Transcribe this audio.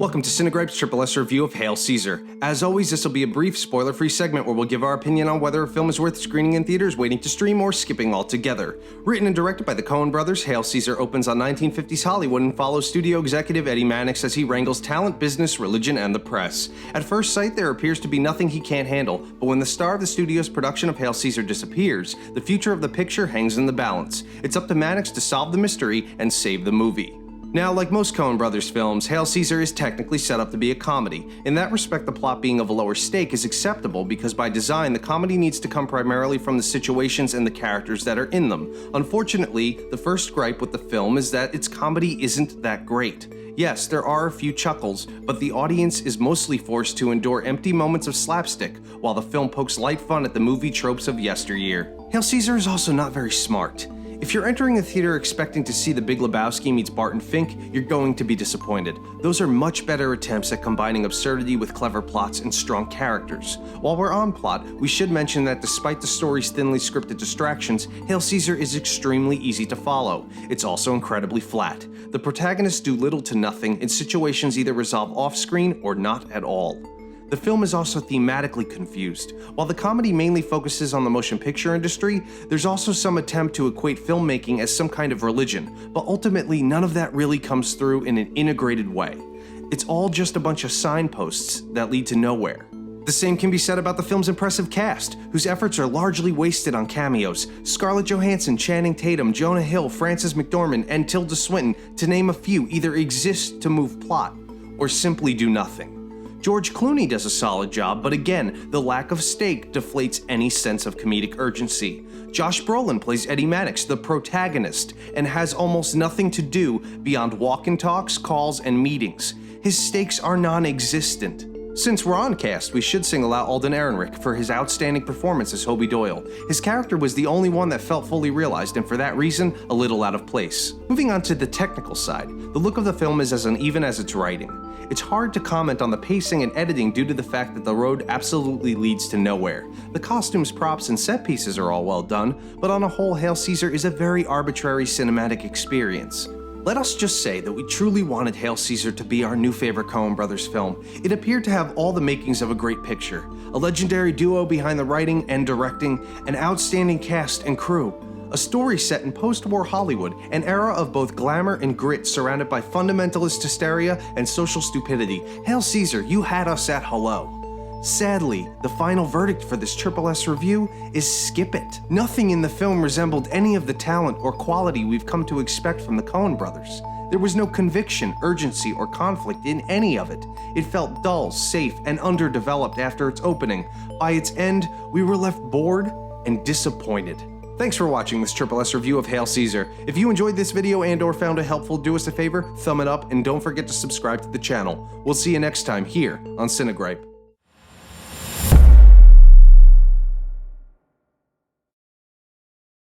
Welcome to Cine Gripe's Triple S review of Hail Caesar. As always, this will be a brief, spoiler-free segment where we'll give our opinion on whether a film is worth screening in theaters, waiting to stream, or skipping altogether. Written and directed by the Coen brothers, Hail Caesar opens on 1950s Hollywood and follows studio executive Eddie Mannix as he wrangles talent, business, religion, and the press. At first sight, there appears to be nothing he can't handle, but when the star of the studio's production of Hail Caesar disappears, the future of the picture hangs in the balance. It's up to Mannix to solve the mystery and save the movie. Now, like most Coen brothers films, Hail Caesar is technically set up to be a comedy. In that respect, the plot being of a lower stake is acceptable because by design, the comedy needs to come primarily from the situations and the characters that are in them. Unfortunately, the first gripe with the film is that its comedy isn't that great. Yes, there are a few chuckles, but the audience is mostly forced to endure empty moments of slapstick, while the film pokes light fun at the movie tropes of yesteryear. Hail Caesar is also not very smart. If you're entering a theater expecting to see The Big Lebowski meets Barton Fink, you're going to be disappointed. Those are much better attempts at combining absurdity with clever plots and strong characters. While we're on plot, we should mention that despite the story's thinly scripted distractions, Hail Caesar is extremely easy to follow. It's also incredibly flat. The protagonists do little to nothing, and situations either resolve off-screen or not at all. The film is also thematically confused. While the comedy mainly focuses on the motion picture industry, there's also some attempt to equate filmmaking as some kind of religion, but ultimately none of that really comes through in an integrated way. It's all just a bunch of signposts that lead to nowhere. The same can be said about the film's impressive cast, whose efforts are largely wasted on cameos. Scarlett Johansson, Channing Tatum, Jonah Hill, Frances McDormand, and Tilda Swinton, to name a few, either exist to move plot, or simply do nothing. George Clooney does a solid job, but again, the lack of stake deflates any sense of comedic urgency. Josh Brolin plays Eddie Mannix, the protagonist, and has almost nothing to do beyond walk-and-talks, calls, and meetings. His stakes are non-existent. Since we're on cast, we should single out Alden Ehrenreich for his outstanding performance as Hobie Doyle. His character was the only one that felt fully realized, and for that reason, a little out of place. Moving on to the technical side, the look of the film is as uneven as its writing. It's hard to comment on the pacing and editing due to the fact that the road absolutely leads to nowhere. The costumes, props, and set pieces are all well done, but on a whole, Hail Caesar is a very arbitrary cinematic experience. Let us just say that we truly wanted Hail Caesar to be our new favorite Coen brothers film. It appeared to have all the makings of a great picture. A legendary duo behind the writing and directing, an outstanding cast and crew, a story set in post-war Hollywood, an era of both glamour and grit surrounded by fundamentalist hysteria and social stupidity. Hail Caesar, you had us at hello. Sadly, the final verdict for this Triple S review is skip it. Nothing in the film resembled any of the talent or quality we've come to expect from the Coen brothers. There was no conviction, urgency, or conflict in any of it. It felt dull, safe, and underdeveloped after its opening. By its end, we were left bored and disappointed. Thanks for watching this Triple S review of Hail Caesar. If you enjoyed this video and or found it helpful, do us a favor, thumb it up, and don't forget to subscribe to the channel. We'll see you next time here on Cine Gripe.